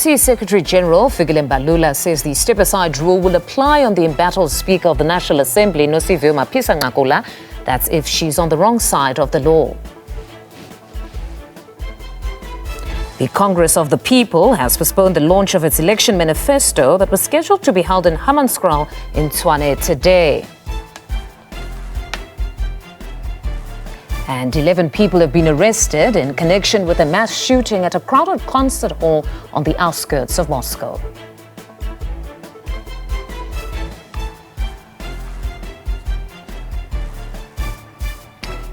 ANC Secretary-General Mapisa-Nqakula says the step-aside rule will apply on the embattled Speaker of the National Assembly, Mapisa-Nqakula. That's if she's on the wrong side of the law. The Congress of the People has postponed the launch of its election manifesto that was scheduled to be held in Hammanskraal in Tshwane today. And 11 people have been arrested in connection with a mass shooting at a crowded concert hall on the outskirts of Moscow.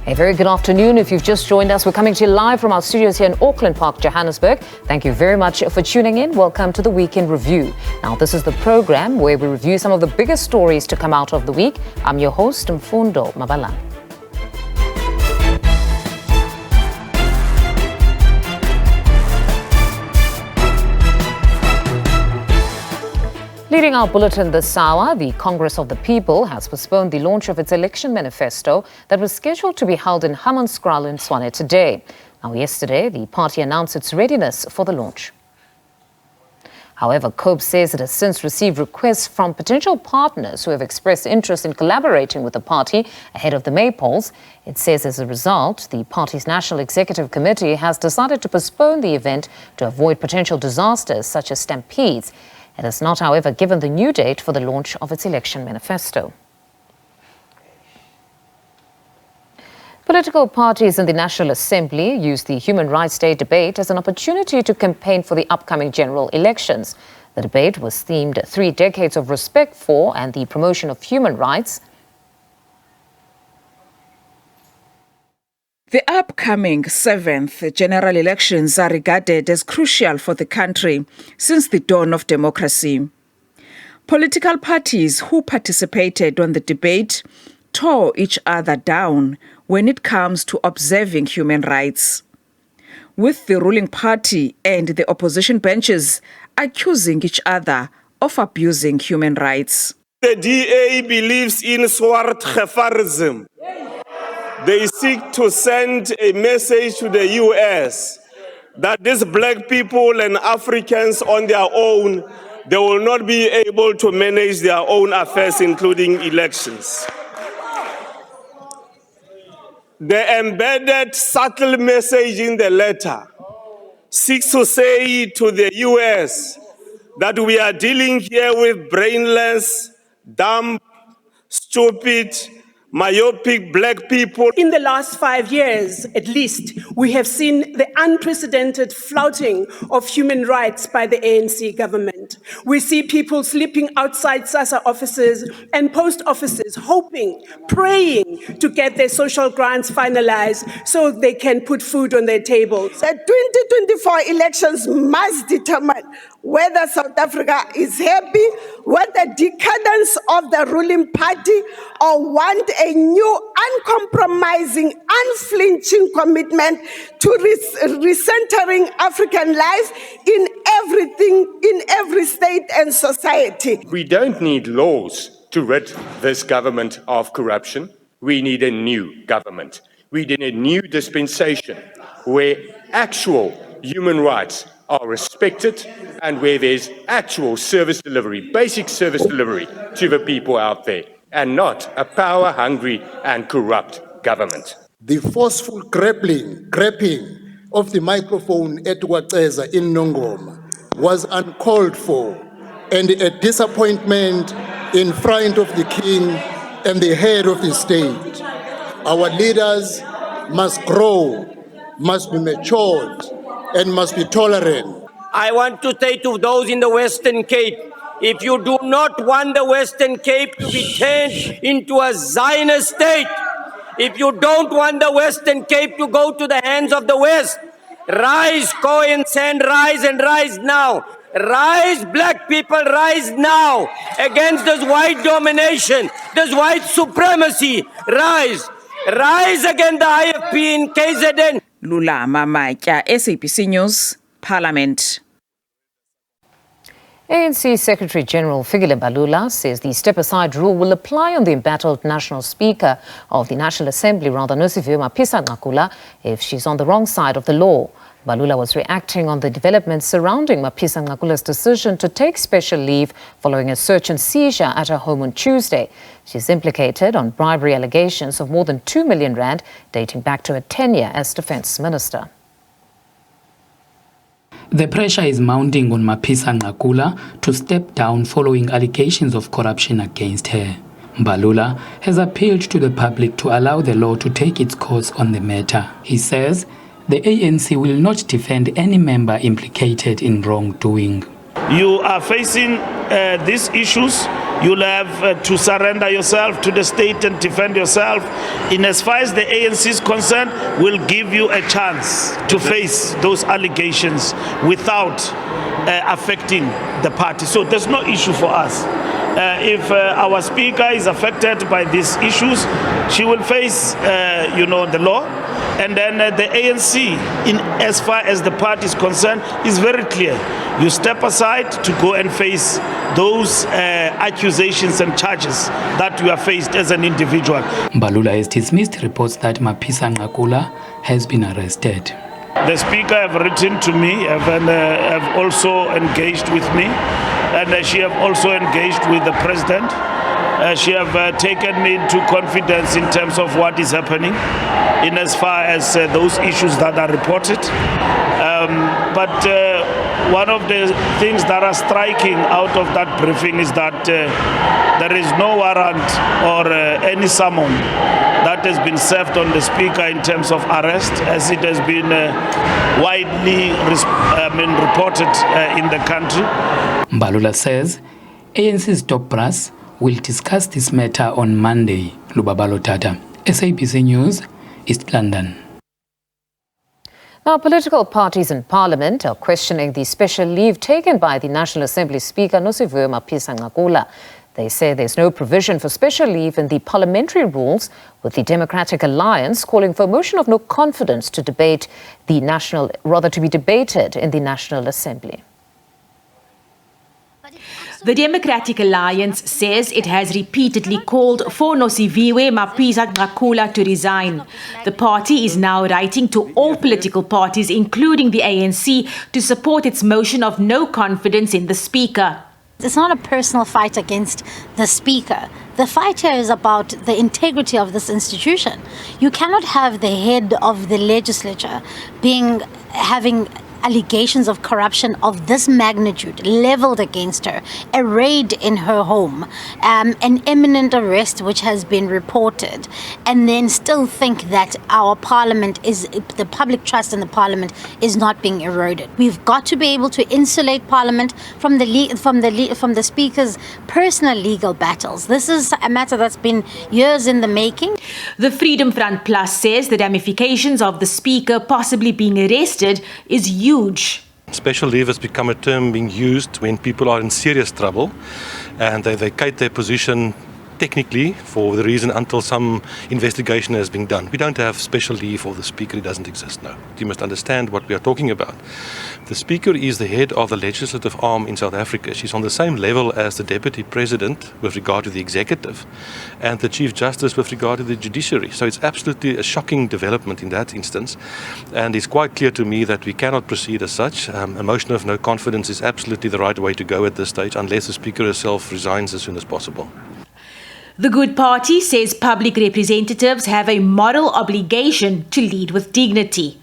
A very good afternoon. If you've just joined us, we're coming to you live from our studios here in Auckland Park, Johannesburg. Thank you very much for tuning in. Welcome to the Weekend Review. Now, this is the program where we review some of the biggest stories to come out of the week. I'm your host, Mfundo Mabala. Leading our bulletin this hour, the Congress of the People has postponed the launch of its election manifesto that was scheduled to be held in Hammanskraal in Tshwane today. Now, yesterday, the party announced its readiness for the launch. However, COPE says it has since received requests from potential partners who have expressed interest in collaborating with the party ahead of the May polls. It says as a result, the party's National Executive Committee has decided to postpone the event to avoid potential disasters such as stampedes. It has not, however, given the new date for the launch of its election manifesto. Political parties in the National Assembly use the Human Rights Day debate as an opportunity to campaign for the upcoming general elections. The debate was themed 3 decades of respect for and the promotion of human rights. The upcoming 7th general elections are regarded as crucial for the country since the dawn of democracy. Political parties who participated on the debate tore each other down when it comes to observing human rights, with the ruling party and the opposition benches accusing each other of abusing human rights. The DA believes in Swartgevarism. They seek to send a message to the US that these black people and Africans on their own, they will not be able to manage their own affairs, including elections. The embedded subtle message in the letter seeks to say to the US that we are dealing here with brainless, dumb, stupid, myopic black people. In the last 5 years, at least, we have seen the unprecedented flouting of human rights by the ANC government. We see people sleeping outside SASA offices and post offices, hoping, praying to get their social grants finalized so they can put food on their tables. The 2024 elections must determine whether South Africa is happy with the decadence of the ruling party or want a new, uncompromising, unflinching commitment to recentering African life in everything, in every state and society. We don't need laws to rid this government of corruption. We need a new government. We need a new dispensation where actual human rights are respected and where there's actual service delivery, basic service delivery to the people out there, and not a power-hungry and corrupt government. The forceful grabbing of the microphone at Waceza in Nongoma was uncalled for and a disappointment in front of the king and the head of the state. Our leaders must grow, must be matured, and must be tolerant. I want to say to those in the Western Cape, if you do not want the Western Cape to be turned into a Zionist state, if you don't want the Western Cape to go to the hands of the West, rise, Khoisan, rise and rise now. Rise, black people, rise now against this white domination, this white supremacy. Rise. Rise against the IFP in KZN. Lula Mamatya, SABC News, Parliament. ANC Secretary-General Mapisa-Nqakula says the step-aside rule will apply on the embattled National Speaker of the National Assembly, Mapisa-Nqakula, if she's on the wrong side of the law. Mbalula was reacting on the developments surrounding Mapisa-Nqakula's decision to take special leave following a search and seizure at her home on Tuesday. She's implicated on bribery allegations of more than 2 million rand dating back to her tenure as Defence Minister. The pressure is mounting on Mapisa-Nqakula to step down following allegations of corruption against her. Mbalula has appealed to the public to allow the law to take its course on the matter. He says the ANC will not defend any member implicated in wrongdoing. You are facing these issues. You'll have to surrender yourself to the state and defend yourself. In as far as the ANC is concerned, we'll give you a chance to face those allegations without affecting the party. So there's no issue for us. If our speaker is affected by these issues, she will face, the law. And then the ANC, in as far as the party is concerned, is very clear. You step aside to go and face those accusations and charges that you are faced as an individual. Mbalula has dismissed reports that Mapisa-Nqakula has been arrested. The speaker have written to me, have also engaged with me, and she have also engaged with the president. She have taken me into confidence in terms of what is happening in as far as those issues that are reported. But one of the things that are striking out of that briefing is that there is no warrant or any summon that has been served on the speaker in terms of arrest, as it has been widely reported in the country. Mbalula says ANC's top brass will discuss this matter on Monday. Lubabalo Tata, SABC News, East London. Now, political parties in Parliament are questioning the special leave taken by the National Assembly Speaker, Nosiviwe Mapisa-Nqakula. They say there's no provision for special leave in the parliamentary rules, with the Democratic Alliance calling for a motion of no confidence to be debated in the National Assembly. The Democratic Alliance says it has repeatedly called for Nosiviwe Mapisa-Nqakula to resign. The party is now writing to all political parties, including the ANC, to support its motion of no confidence in the Speaker. It's not a personal fight against the Speaker. The fight here is about the integrity of this institution. You cannot have the head of the legislature having allegations of corruption of this magnitude leveled against her, a raid in her home, an imminent arrest which has been reported, and then still think that our parliament the public trust in the parliament is not being eroded. We've got to be able to insulate parliament from the speaker's personal legal battles. This is a matter that's been years in the making. The Freedom Front Plus says the ramifications of the speaker possibly being arrested is huge. Special leave has become a term being used when people are in serious trouble and they vacate their position technically for the reason until some investigation has been done. We don't have special leave for the Speaker. It doesn't exist now. You must understand what we are talking about. The Speaker is the head of the legislative arm in South Africa. She's on the same level as the Deputy President with regard to the executive and the Chief Justice with regard to the judiciary. So it's absolutely a shocking development in that instance. And it's quite clear to me that we cannot proceed as such. A motion of no confidence is absolutely the right way to go at this stage unless the Speaker herself resigns as soon as possible. The Good Party says public representatives have a moral obligation to lead with dignity.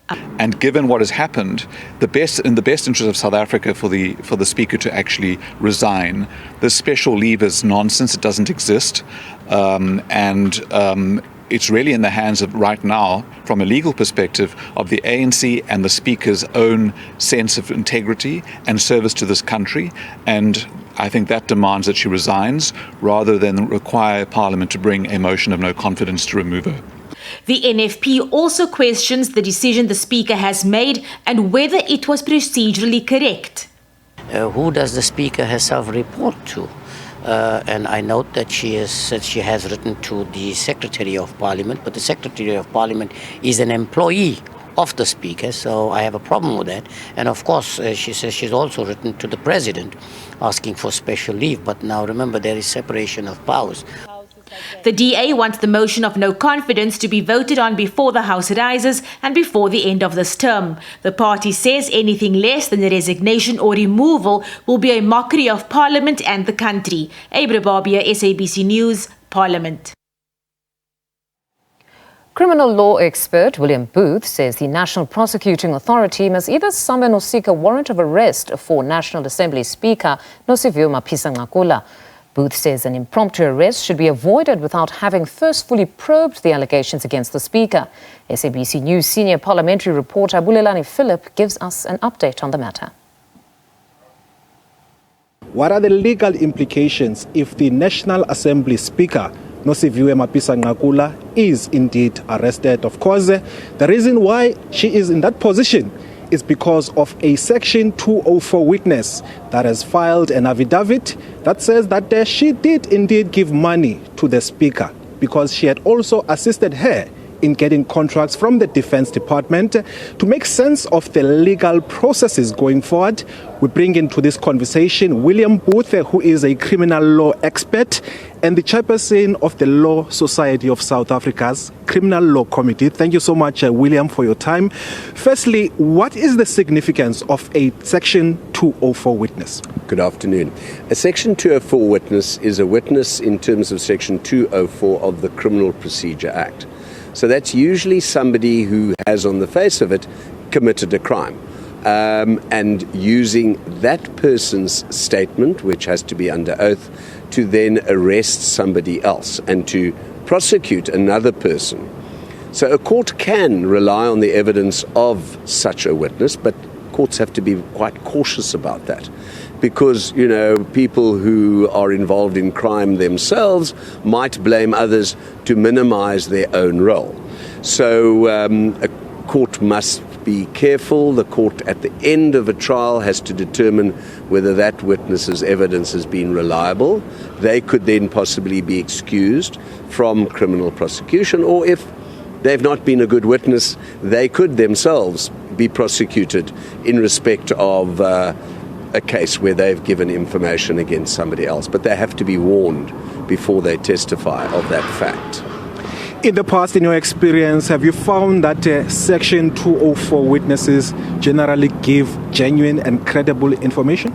And given what has happened, in the best interest of South Africa for the Speaker to actually resign, the special leave is nonsense. It doesn't exist. It's really in the hands of, right now, from a legal perspective, of the ANC and the Speaker's own sense of integrity and service to this country. And I think that demands that she resigns rather than require Parliament to bring a motion of no confidence to remove her. The NFP also questions the decision the Speaker has made and whether it was procedurally correct. Who does the Speaker herself report to? And I note that she has written to the Secretary of Parliament, but the Secretary of Parliament is an employee of the Speaker, so I have a problem with that. And of course, she says she's also written to the President asking for special leave. But now remember, there is separation of powers. The DA wants the motion of no confidence to be voted on before the House rises and before the end of this term. The party says anything less than a resignation or removal will be a mockery of Parliament and the country. Abra Babia, SABC News, Parliament. Criminal law expert William Booth says the National Prosecuting Authority must either summon or seek a warrant of arrest for National Assembly Speaker Nosiviwe Mapisa-Nqakula. Booth says an impromptu arrest should be avoided without having first fully probed the allegations against the Speaker. SABC News senior parliamentary reporter Bulelani Philip gives us an update on the matter. What are the legal implications if the National Assembly Speaker Nosiviwe Mapisa-Nqakula is indeed arrested? Of course, the reason why she is in that position is because of a Section 204 witness that has filed an affidavit that says that she did indeed give money to the Speaker because she had also assisted her in getting contracts from the Defense Department. To make sense of the legal processes going forward, we bring into this conversation William Booth, who is a criminal law expert and the chairperson of the Law Society of South Africa's Criminal Law Committee. Thank you so much, William, for your time. Firstly, what is the significance of a Section 204 witness? Good afternoon. A Section 204 witness is a witness in terms of Section 204 of the Criminal Procedure Act. So that's usually somebody who has, on the face of it, committed a crime. And using that person's statement, which has to be under oath, to then arrest somebody else and to prosecute another person. So a court can rely on the evidence of such a witness, but courts have to be quite cautious about that. Because, you know, people who are involved in crime themselves might blame others to minimize their own role. So a court must be careful. The court at the end of a trial has to determine whether that witness's evidence has been reliable. They could then possibly be excused from criminal prosecution, or if they've not been a good witness, they could themselves be prosecuted in respect of a case where they've given information against somebody else, but they have to be warned before they testify of that fact. In the past, in your experience, have you found that Section 204 witnesses generally give genuine and credible information?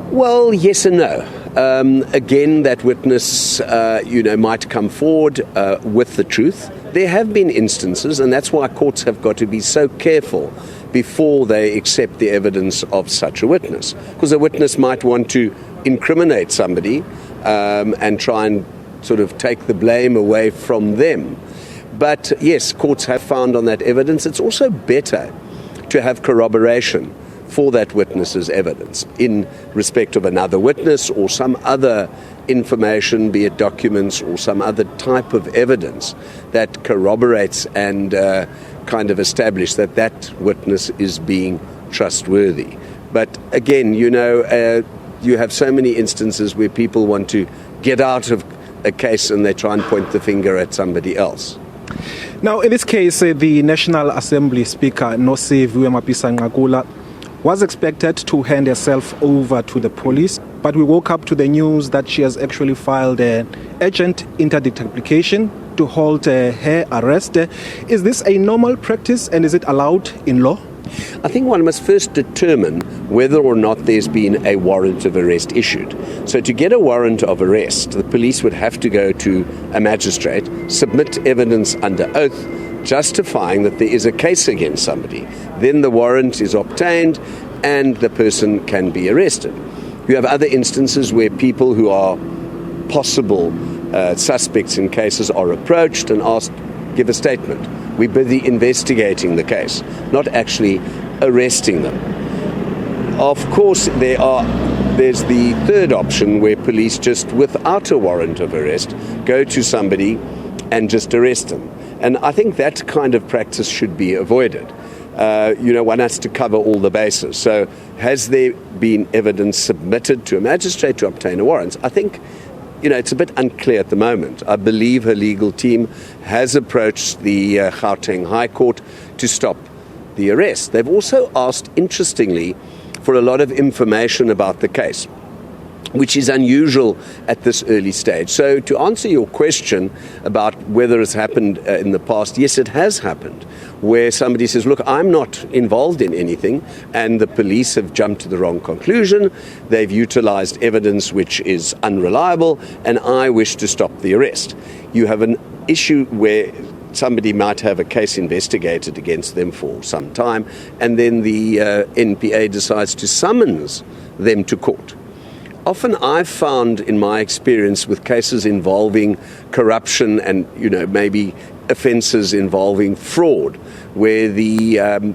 Well, yes and no. Again, that witness, might come forward with the truth. There have been instances, and that's why courts have got to be so careful before they accept the evidence of such a witness. Because a witness might want to incriminate somebody and try and sort of take the blame away from them. But yes, courts have found on that evidence it's also better to have corroboration for that witness's evidence in respect of another witness or some other information, be it documents or some other type of evidence that corroborates and kind of establish that that witness is being trustworthy. But again, you have so many instances where people want to get out of a case and they try and point the finger at somebody else. Now, in this case, the National Assembly Speaker Nosiviwe Mapisa-Nqakula was expected to hand herself over to the police, but we woke up to the news that she has actually filed an urgent interdict application to halt her arrest. Is this a normal practice and is it allowed in law? I think one must first determine whether or not there's been a warrant of arrest issued. So to get a warrant of arrest, the police would have to go to a magistrate, submit evidence under oath, justifying that there is a case against somebody. Then the warrant is obtained and the person can be arrested. You have other instances where people who are possible suspects in cases are approached and asked, give a statement. We're busy investigating the case, not actually arresting them. Of course, there's the third option where police just without a warrant of arrest go to somebody and just arrest them. And I think that kind of practice should be avoided. One has to cover all the bases. So has there been evidence submitted to a magistrate to obtain a warrant? I think it's a bit unclear at the moment. I believe her legal team has approached the Gauteng High Court to stop the arrest. They've also asked, interestingly, for a lot of information about the case. which is unusual at this early stage. So to answer your question about whether it's happened in the past, yes, it has happened, where somebody says, look, I'm not involved in anything, and the police have jumped to the wrong conclusion, they've utilized evidence which is unreliable, and I wish to stop the arrest. You have an issue where somebody might have a case investigated against them for some time, and then the NPA decides to summons them to court. Often I've found in my experience with cases involving corruption and, maybe offences involving fraud, where the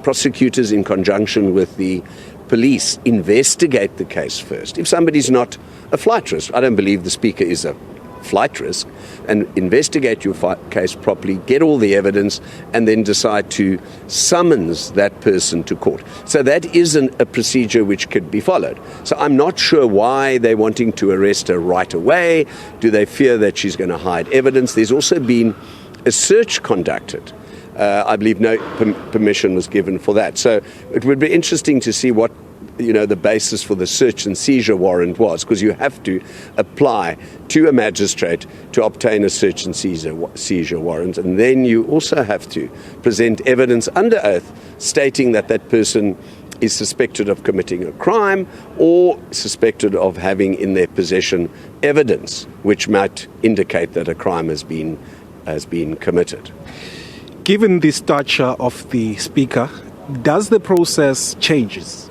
prosecutors in conjunction with the police investigate the case first. If somebody's not a flight risk, I don't believe the Speaker is a flight risk, and investigate your case properly, get all the evidence, and then decide to summons that person to court. So that isn't a procedure which could be followed. So I'm not sure why they're wanting to arrest her right away. Do they fear that she's going to hide evidence? There's also been a search conducted. I believe no permission was given for that. So it would be interesting to see what the basis for the search and seizure warrant was, because you have to apply to a magistrate to obtain a search and seizure warrant, and then you also have to present evidence under oath stating that that person is suspected of committing a crime or suspected of having in their possession evidence which might indicate that a crime has been committed. Given the stature of the Speaker, does the process changes,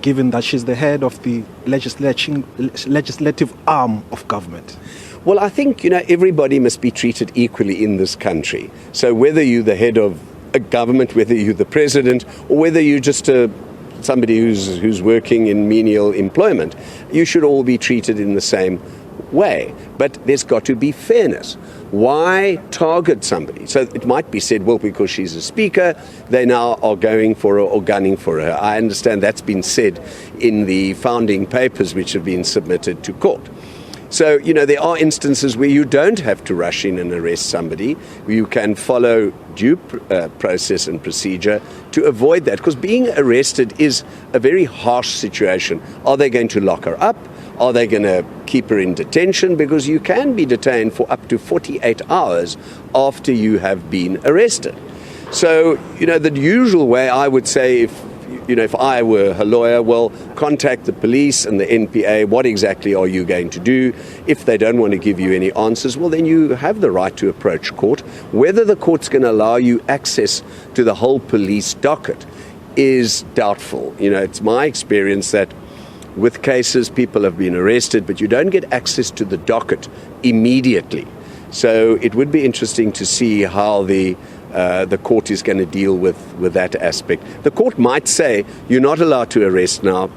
given that she's the head of the legislative arm of government? Well, I think, everybody must be treated equally in this country. So whether you're the head of a government, whether you're the president, or whether you're just somebody who's working in menial employment, you should all be treated in the same way. But there's got to be fairness. Why target somebody? So it might be said, well, because she's a speaker, they now are going for her or gunning for her. I understand that's been said in the founding papers which have been submitted to court. So, there are instances where you don't have to rush in and arrest somebody. You can follow due process and procedure to avoid that, because being arrested is a very harsh situation. Are they going to lock her up? Are they going to keep her in detention? Because you can be detained for up to 48 hours after you have been arrested. So, the usual way, I would say, if I were her lawyer, well, contact the police and the NPA. What exactly are you going to do? If they don't want to give you any answers, well, then you have the right to approach court. Whether the court's going to allow you access to the whole police docket is doubtful. It's my experience that with cases, people have been arrested, but you don't get access to the docket immediately. So it would be interesting to see how the court is going to deal with that aspect. The court might say, you're not allowed to arrest now,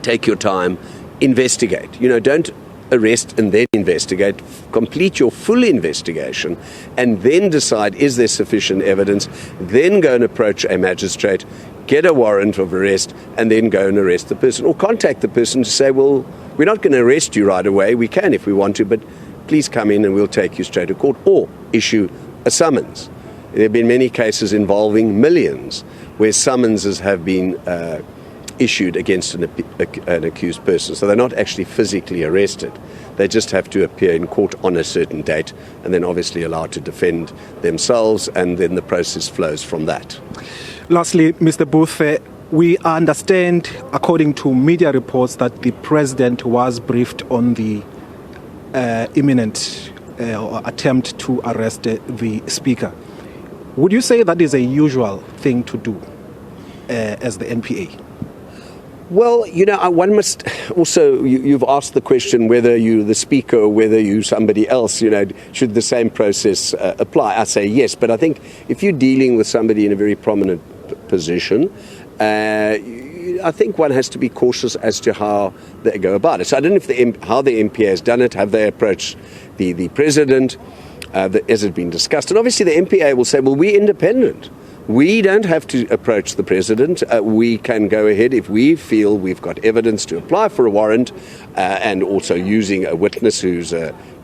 take your time, investigate. Don't arrest and then investigate. Complete your full investigation and then decide, is there sufficient evidence? Then go and approach a magistrate, get a warrant of arrest, and then go and arrest the person. Or contact the person to say, well, we're not going to arrest you right away. We can if we want to, but please come in and we'll take you straight to court. Or issue a summons. There have been many cases involving millions where summonses have been issued against an accused person. So they're not actually physically arrested. They just have to appear in court on a certain date and then obviously allowed to defend themselves, and then the process flows from that. Lastly, Mr. Booth, we understand, according to media reports, that the president was briefed on the imminent attempt to arrest the speaker. Would you say that is a usual thing to do as the NPA? Well, one must also, you've asked the question whether you're the speaker or whether you're somebody else, should the same process apply? I say yes, but I think if you're dealing with somebody in a very prominent position, I think one has to be cautious as to how they go about it. So I don't know how the NPA has done it. Have they approached the president? Has it been discussed? And obviously the NPA will say, well, we're independent. We don't have to approach the president. We can go ahead if we feel we've got evidence to apply for a warrant, and also using a witness who's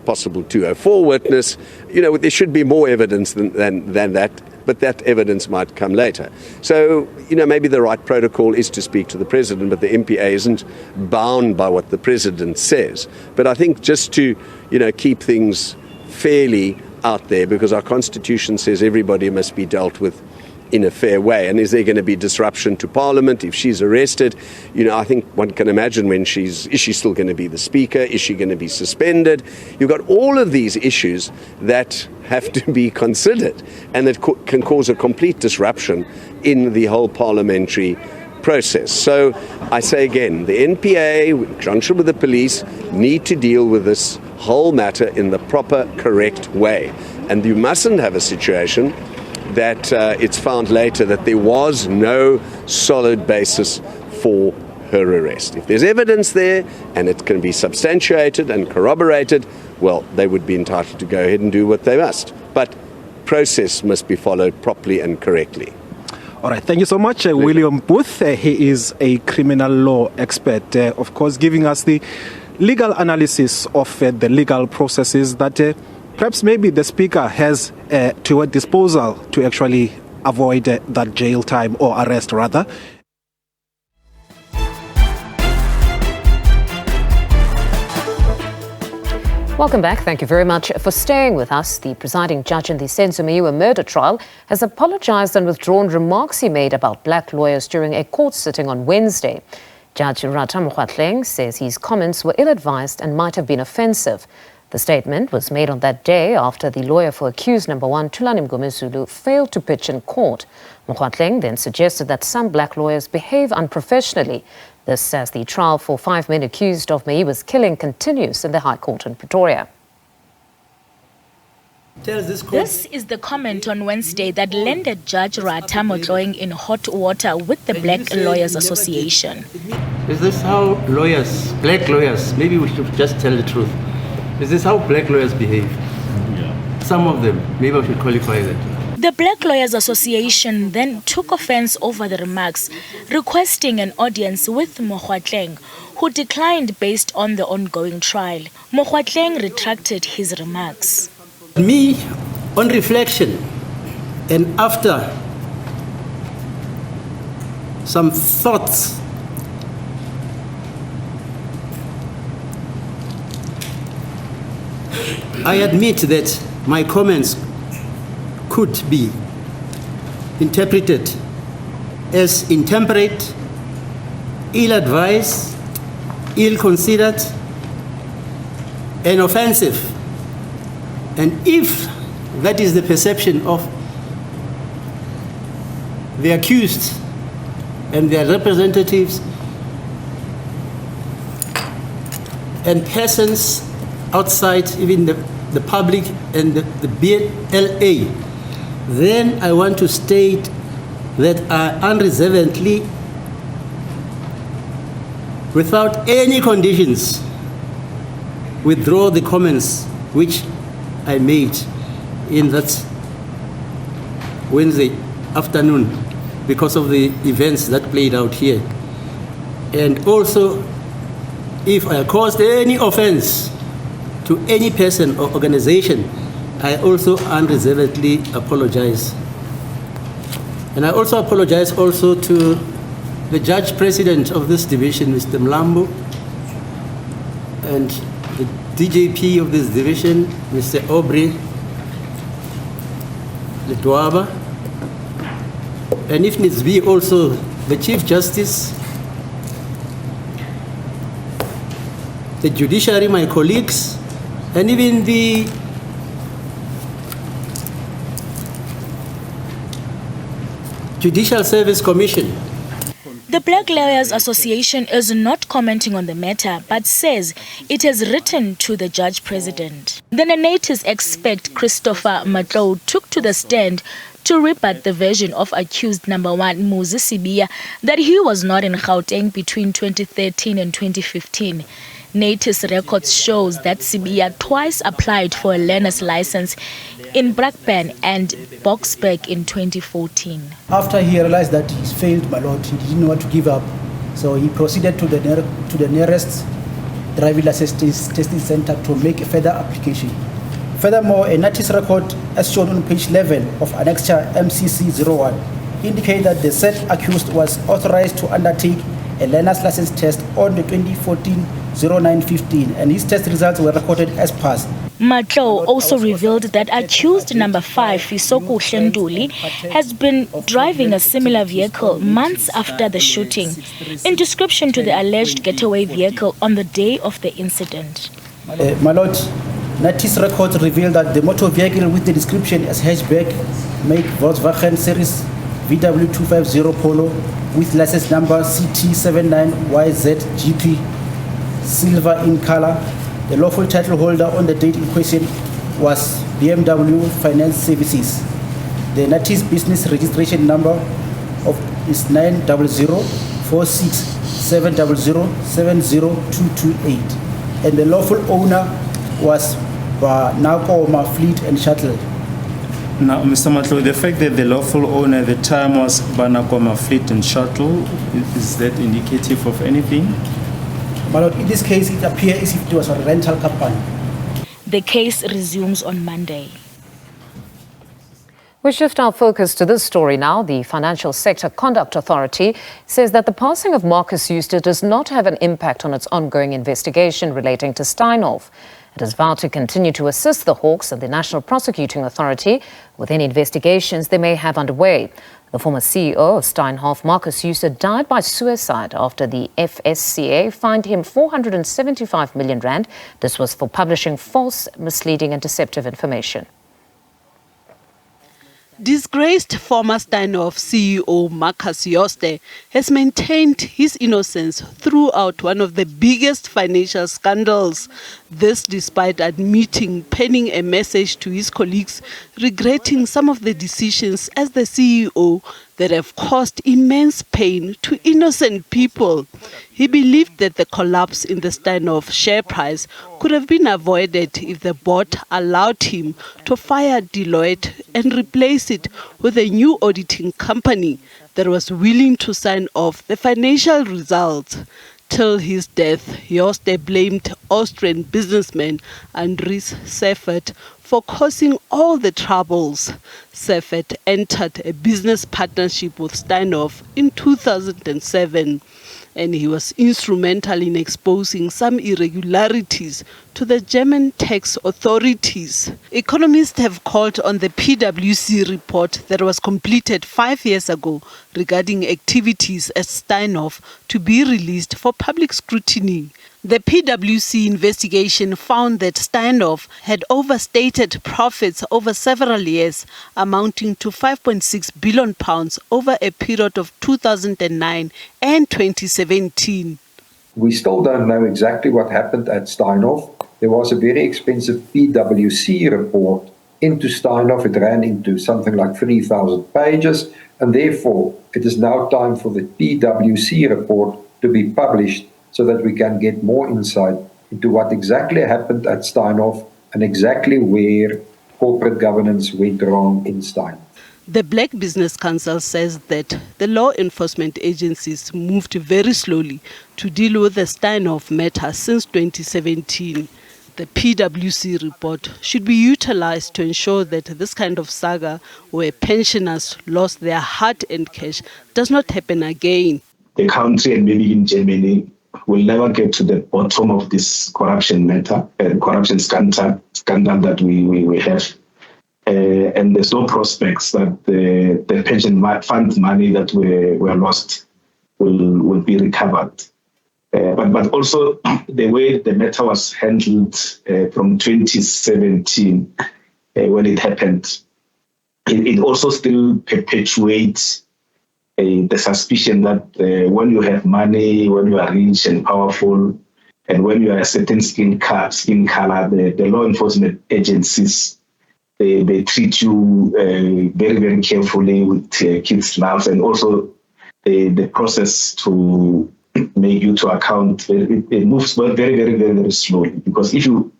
possible 204 witness. There should be more evidence than that, but that evidence might come later. So, maybe the right protocol is to speak to the president, but the MPA isn't bound by what the president says. But I think just to, keep things fairly out there, because our constitution says everybody must be dealt with in a fair way. And is there going to be disruption to Parliament if she's arrested? I think one can imagine is she still going to be the Speaker? Is she going to be suspended? You've got all of these issues that have to be considered, and that can cause a complete disruption in the whole parliamentary process. So I say again, the NPA, in conjunction with the police, need to deal with this whole matter in the proper, correct way. And you mustn't have a situation that it's found later that there was no solid basis for her arrest. If there's evidence there and it can be substantiated and corroborated, well, they would be entitled to go ahead and do what they must. But process must be followed properly and correctly. All right, thank you so much, William Booth. He is a criminal law expert, of course, giving us the legal analysis of the legal processes that perhaps maybe the Speaker has to her disposal to actually avoid that jail time or arrest, rather. Welcome back. Thank you very much for staying with us. The presiding judge in the Senzo Meyiwa murder trial has apologized and withdrawn remarks he made about black lawyers during a court sitting on Wednesday. Judge Mokgoatleng says his comments were ill-advised and might have been offensive. The statement was made on that day after the lawyer for accused number 1, Thulani Mgomezulu, failed to pitch in court. Mokgoatleng then suggested that some black lawyers behave unprofessionally. This as the trial for 5 men accused of Meyiwa's killing continues in the High Court in Pretoria. This is the comment on Wednesday that landed Judge Ratha Motloeng in hot water with the Black Lawyers Association. Is this how lawyers, black lawyers, maybe we should just tell the truth. Is this how black lawyers behave? Yeah. Some of them, maybe I should qualify that. The Black Lawyers Association then took offense over the remarks, requesting an audience with Mokgoatleng, who declined based on the ongoing trial. Mokgoatleng retracted his remarks. Me, on reflection, and after some thoughts, I admit that my comments could be interpreted as intemperate, ill-advised, ill-considered, and offensive. And if that is the perception of the accused and their representatives and persons outside even the public and the BLA, then I want to state that I unreservedly, without any conditions, withdraw the comments which I made in that Wednesday afternoon because of the events that played out here. And also, if I caused any offense to any person or organization, I also unreservedly apologize. And I also apologize also to the judge president of this division, Mr. Mlambo, and the DJP of this division, Mr. Aubrey Letwaba, and if needs be also the Chief Justice, the judiciary, my colleagues, and even the Judicial Service Commission. The Black Lawyers Association is not commenting on the matter, but says it has written to the judge president. The Nenatis expert Christopher Matlow took to the stand to rebut the version of accused number 1 Muzi Sibiya that he was not in Gauteng between 2013 and 2015. Natis records shows that Sibiya twice applied for a learner's license in Brakpan and Boksburg in 2014. After he realized that he's failed, my lord, he didn't want to give up, so he proceeded to the nearest driving license testing center to make a further application. Furthermore, a notice record, as shown on page 11 of Annexure MCC01, indicate that the said accused was authorized to undertake a learner's license test on the 2014-09-15, and his test results were recorded as passed. Matlou also revealed that accused number 5, Isoko Shenduli, has been driving a similar vehicle months after the shooting, in description to the alleged getaway vehicle on the day of the incident. My Lord, notice records reveal that the motor vehicle with the description as hatchback, make Volkswagen Series VW250 Polo with license number CT79YZGP, silver in color. The lawful title holder on the date in question was BMW Finance Services. The notice business registration number is 9004670070228, and the lawful owner was Nakoma Fleet and Shuttle. Now, Mr. Matlou, the fact that the lawful owner at the time was Banakoma Fleet and Shuttle, is that indicative of anything? But in this case, it appears as if it was a rental company. The case resumes on Monday. We shift our focus to this story now. The Financial Sector Conduct Authority says that the passing of Marcus Euster does not have an impact on its ongoing investigation relating to Steinhoff. It has vowed to continue to assist the Hawks and the National Prosecuting Authority with any investigations they may have underway. The former CEO of Steinhoff, Marcus Euster, died by suicide after the FSCA fined him 475 million rand. This was for publishing false, misleading and deceptive information. Disgraced former Steinhoff CEO Marcus Euster has maintained his innocence throughout one of the biggest financial scandals. This despite admitting, penning a message to his colleagues, regretting some of the decisions as the CEO that have caused immense pain to innocent people. He believed that the collapse in the Steinhoff share price could have been avoided if the board allowed him to fire Deloitte and replace it with a new auditing company that was willing to sign off the financial results. Till his death, Euster blamed Austrian businessman Andries Seifert for causing all the troubles. Seifert entered a business partnership with Steinhoff in 2007, and he was instrumental in exposing some irregularities to the German tax authorities. Economists have called on the PwC report that was completed 5 years ago regarding activities at Steinhoff to be released for public scrutiny. The PwC investigation found that Steinhoff had overstated profits over several years, amounting to £5.6 billion over a period of 2009 and 2017. We still don't know exactly what happened at Steinhoff. There was a very expensive PwC report into Steinhoff. It ran into something like 3,000 pages, and therefore it is now time for the PwC report to be published so that we can get more insight into what exactly happened at Steinhoff and exactly where corporate governance went wrong in Steinhoff. The Black Business Council says that the law enforcement agencies moved very slowly to deal with the Steinhoff matter since 2017. The PwC report should be utilized to ensure that this kind of saga where pensioners lost their hard-earned cash does not happen again. The country and maybe in Germany will never get to the bottom of this corruption matter, corruption scandal that we have. And there's no prospects that the pension fund money that were lost will be recovered. But also the way the matter was handled from 2017 when it happened, it also still perpetuates the suspicion that when you have money, when you are rich and powerful, and when you are a certain skin color, the law enforcement agencies, they treat you very, very carefully with kids' gloves, and also the process to make you to account, it moves very, very, very, very slowly. Because if you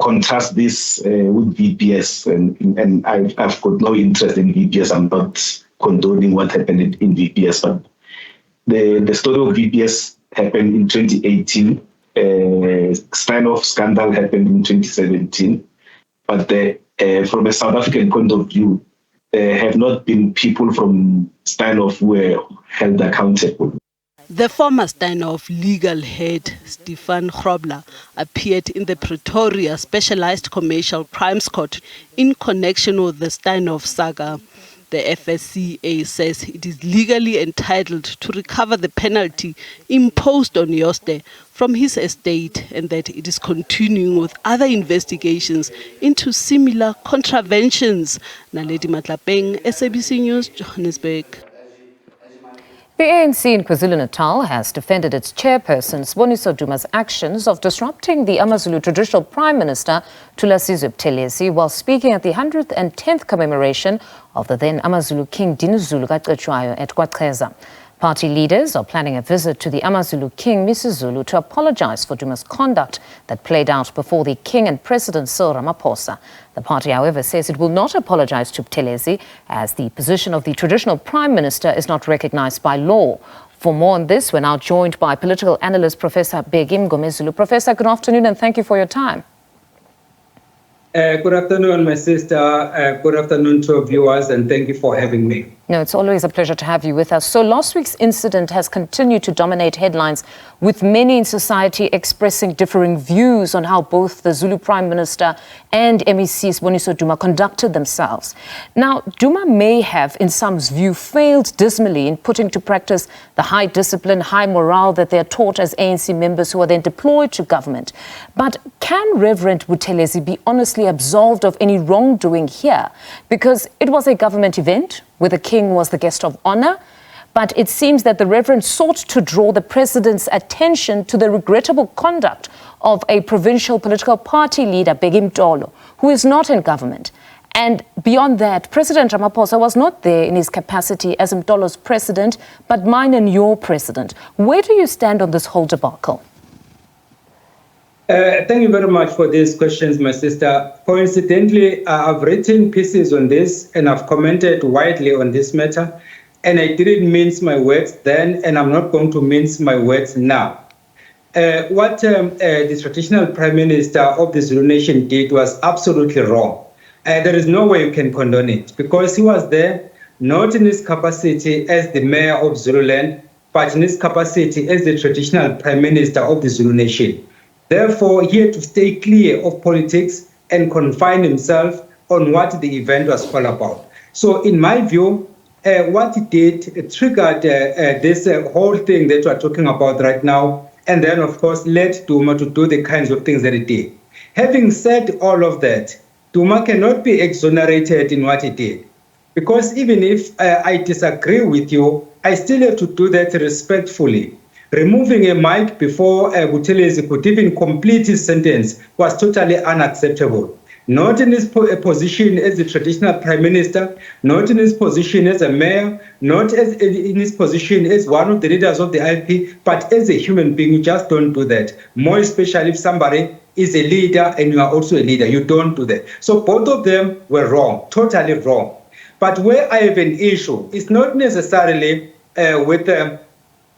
contrast this with VPS, and I've got no interest in VPS, I'm not condoning what happened in VPS, but the story of VPS happened in 2018, Steinhoff scandal happened in 2017, but from a South African point of view, there have not been people from Steinhoff who were held accountable. The former Steinhoff legal head, Stefan Grobler, appeared in the Pretoria Specialized Commercial Crimes Court in connection with the Steinhoff saga. The FSCA says it is legally entitled to recover the penalty imposed on Jooste from his estate and that it is continuing with other investigations into similar contraventions. Naledi Matlapeng, SABC News, Johannesburg. The ANC in KwaZulu-Natal has defended its chairperson, Siboniso Duma's actions of disrupting the AmaZulu traditional Prime Minister, Thulasizwe Buthelezi, while speaking at the 110th commemoration of the then AmaZulu King Dinuzulu kaCetshwayo at KwaXheza. Party leaders are planning a visit to the AmaZulu King, Misuzulu, to apologize for Duma's conduct that played out before the King and President Cyril Ramaphosa. The party, however, says it will not apologize to Buthelezi as the position of the traditional Prime Minister is not recognized by law. For more on this, we're now joined by political analyst Professor Bheki Mngomezulu. Professor, good afternoon and thank you for your time. Good afternoon, my sister. Good afternoon to our viewers, and thank you for having me. No, it's always a pleasure to have you with us. So last week's incident has continued to dominate headlines, with many in society expressing differing views on how both the Zulu Prime Minister and MEC Siboniso Duma conducted themselves. Now, Duma may have, in some's view, failed dismally in putting to practice the high discipline, high morale that they are taught as ANC members who are then deployed to government. But can Reverend Buthelezi be honestly absolved of any wrongdoing here? Because it was a government event where the king was the guest of honor, but it seems that the Reverend sought to draw the president's attention to the regrettable conduct of a provincial political party leader, Bheki Mngomezulu, who is not in government. And beyond that, President Ramaphosa was not there in his capacity as Mngomezulu's president, but mine and your president. Where do you stand on this whole debacle? Thank you very much for these questions, my sister. Coincidentally, I've written pieces on this and I've commented widely on this matter. And I didn't mince my words then, and I'm not going to mince my words now. What the traditional Prime Minister of the Zulu Nation did was absolutely wrong. There is no way you can condone it, because he was there not in his capacity as the mayor of Zululand, but in his capacity as the traditional Prime Minister of the Zulu Nation. Therefore, he had to stay clear of politics and confine himself on what the event was all about. So in my view, what he did triggered this whole thing that we're talking about right now, and then, of course, led Duma to do the kinds of things that he did. Having said all of that, Duma cannot be exonerated in what he did. Because even if I disagree with you, I still have to do that respectfully. Removing a mic before Buthelezi could even complete his sentence was totally unacceptable. Not in his position as the traditional Prime Minister, not in his position as a mayor, not in his position as one of the leaders of the IP, but as a human being. You just don't do that. More especially if somebody is a leader and you are also a leader. You don't do that. So both of them were wrong, totally wrong. But where I have an issue is not necessarily with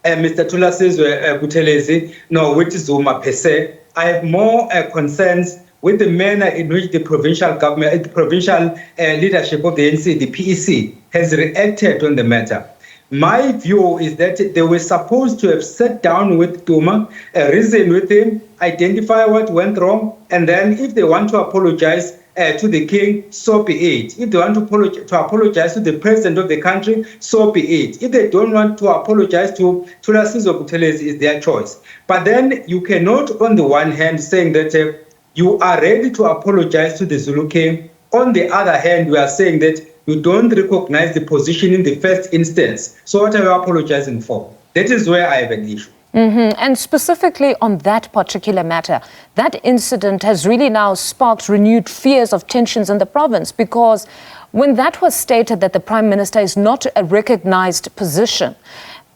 Mr. Thulasizwe Buthelezi, nor with Zuma per se. I have more concerns with the manner in which the provincial government, the provincial leadership of the ANC, the PEC, has reacted on the matter. My view is that they were supposed to have sat down with Duma, reason with him, identify what went wrong, and then if they want to apologize to the king, so be it. If they want to apologize to the president of the country, so be it. If they don't want to apologize to Thulasizwe Buthelezi, it's their choice. But then you cannot, on the one hand, saying that you are ready to apologize to the Zulu king. On the other hand, we are saying that you don't recognize the position in the first instance. So what are you apologizing for? That is where I have an issue. And specifically on that particular matter, that incident has really now sparked renewed fears of tensions in the province, because when that was stated that the Prime Minister is not a recognized position,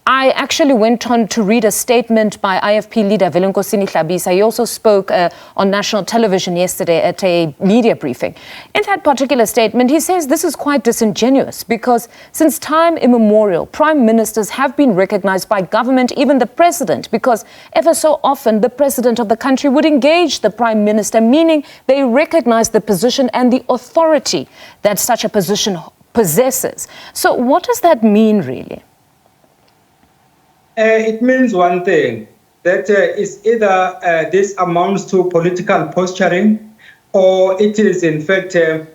I actually went on to read a statement by IFP leader Velenkosini Hlabisa. He also spoke on national television yesterday at a media briefing. In that particular statement, he says this is quite disingenuous because since time immemorial, prime ministers have been recognized by government, even the president, because ever so often the president of the country would engage the prime minister, meaning they recognize the position and the authority that such a position possesses. So what does that mean, really? It means one thing, that it's either this amounts to political posturing, or it is in fact a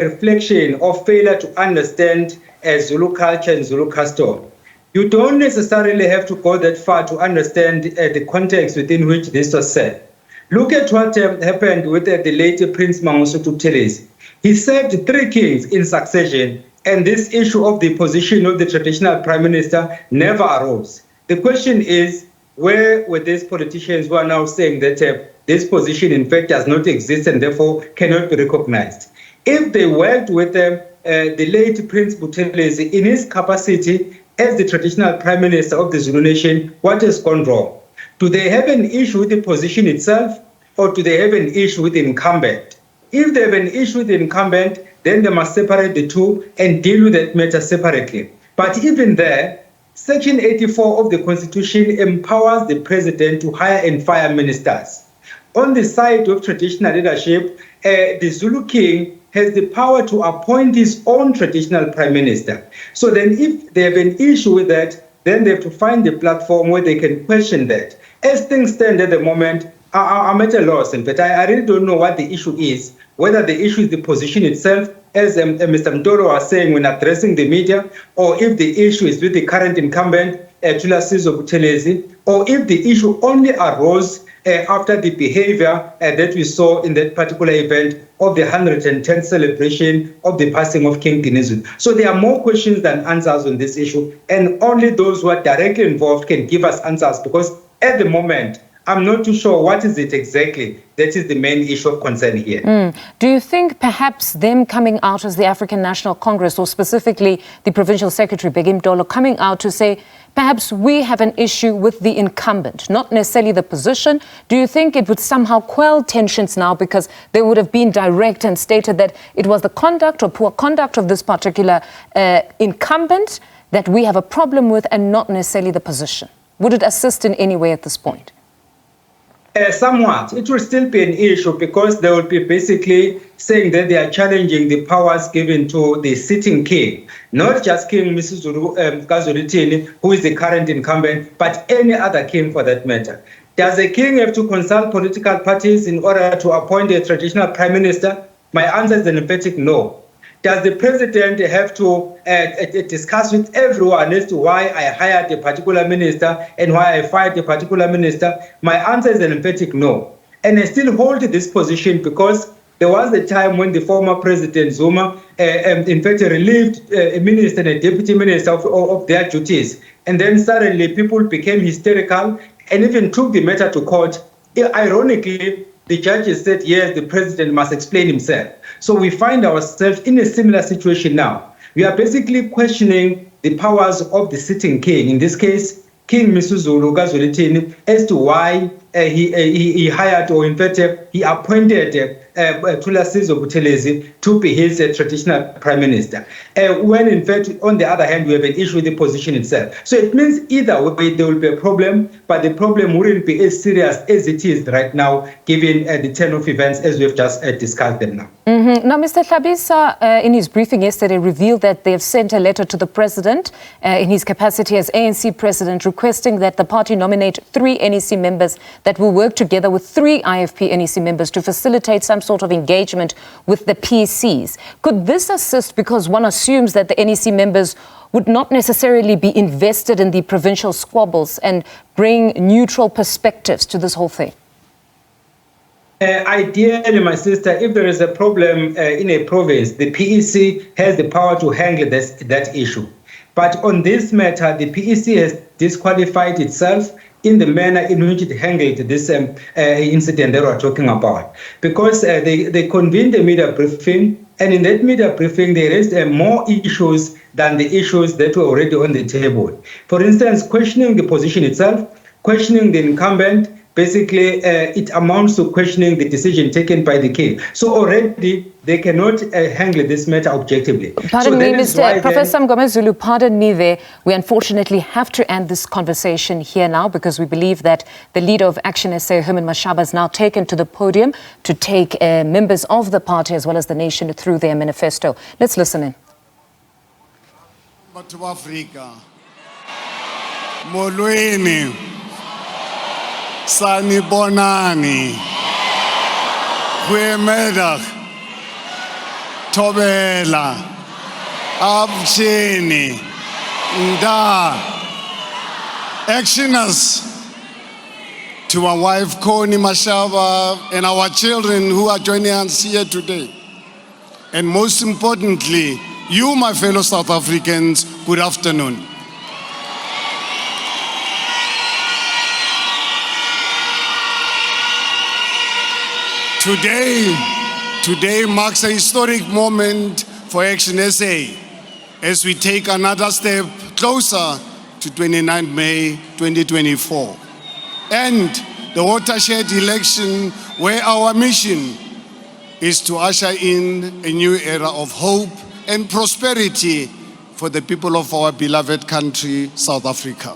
reflection of failure to understand Zulu culture and Zulu custom. You don't necessarily have to go that far to understand the context within which this was said. Look at what happened with the late Prince Mangosuthu Buthelezi. He served 3 kings in succession, and this issue of the position of the traditional prime minister never arose. The question is, where were these politicians who are now saying that this position in fact does not exist and therefore cannot be recognized? If they worked with the late Prince Buthelezi in his capacity as the traditional prime minister of the Zulu nation, what has gone wrong? Do they have an issue with the position itself, or do they have an issue with the incumbent? If they have an issue with the incumbent, then they must separate the two and deal with that matter separately. But even there, Section 84 of the Constitution empowers the president to hire and fire ministers. On the side of traditional leadership, the Zulu king has the power to appoint his own traditional prime minister. So then if they have an issue with that, then they have to find a platform where they can question that. As things stand at the moment, I'm at a loss, in fact. I really don't know what the issue is, whether the issue is the position itself, as Mr. Mtoro was saying when addressing the media, or if the issue is with the current incumbent, Senzo Buthelezi, or if the issue only arose after the behavior that we saw in that particular event of the 110th celebration of the passing of King Dinizulu. So there are more questions than answers on this issue, and only those who are directly involved can give us answers, because at the moment, I'm not too sure what is it exactly that is the main issue of concern here. Do you think perhaps them coming out as the African National Congress, or specifically the Provincial Secretary, Begim Dolo, coming out to say, perhaps we have an issue with the incumbent, not necessarily the position, do you think it would somehow quell tensions now, because they would have been direct and stated that it was the conduct or poor conduct of this particular incumbent that we have a problem with, and not necessarily the position? Would it assist in any way at this point? Somewhat. It will still be an issue, because they will be basically saying that they are challenging the powers given to the sitting king, not just King Misuzulu Kazolitini, who is the current incumbent, but any other king for that matter. Does a king have to consult political parties in order to appoint a traditional prime minister? My answer is an emphatic no. Does the president have to discuss with everyone as to why I hired a particular minister and why I fired a particular minister? My answer is an emphatic no. And I still hold this position because there was a time when the former President Zuma, in fact, relieved a minister and a deputy minister of their duties. And then suddenly people became hysterical and even took the matter to court. Ironically, the judges said, yes, the president must explain himself. So we find ourselves in a similar situation now. We are basically questioning the powers of the sitting king, in this case, King Misuzulu Kazolitini, as to why he hired, or in fact, he appointed Senzo Buthelezi to be his traditional prime minister. When in fact, on the other hand, we have an issue with the position itself. So it means either way there will be a problem, but the problem wouldn't be as serious as it is right now, given the turn of events as we've just discussed them now. Now, Mr. Hlabisa, in his briefing yesterday, revealed that they have sent a letter to the president in his capacity as ANC president, requesting that the party nominate 3 NEC members that will work together with 3 IFP NEC members to facilitate some sort of engagement with the PCs. Could this assist, because one assumes that the NEC members would not necessarily be invested in the provincial squabbles, and bring neutral perspectives to this whole thing? Ideally, my sister, if there is a problem in a province, the PEC has the power to handle that issue. But on this matter, the PEC has disqualified itself in the manner in which it handled this incident that we're talking about. Because they convened a media briefing, and in that media briefing, they raised more issues than the issues that were already on the table. For instance, questioning the position itself, questioning the incumbent, basically it amounts to questioning the decision taken by the king. So already they cannot handle this matter objectively. Pardon me, Professor Mgomezulu, pardon me there. We unfortunately have to end this conversation here now because we believe that the leader of ActionSA, Herman Mashaba, is now taken to the podium to take members of the party as well as the nation through their manifesto. Let's listen in. Sanibonani, Goeiemiddag, Thobela, Abshini, Nda, Actioners, to my wife Connie Mashaba and our children who are joining us here today. And most importantly, you, my fellow South Africans, good afternoon. Today marks a historic moment for ActionSA as we take another step closer to 29 May 2024 and the watershed election where our mission is to usher in a new era of hope and prosperity for the people of our beloved country, South Africa.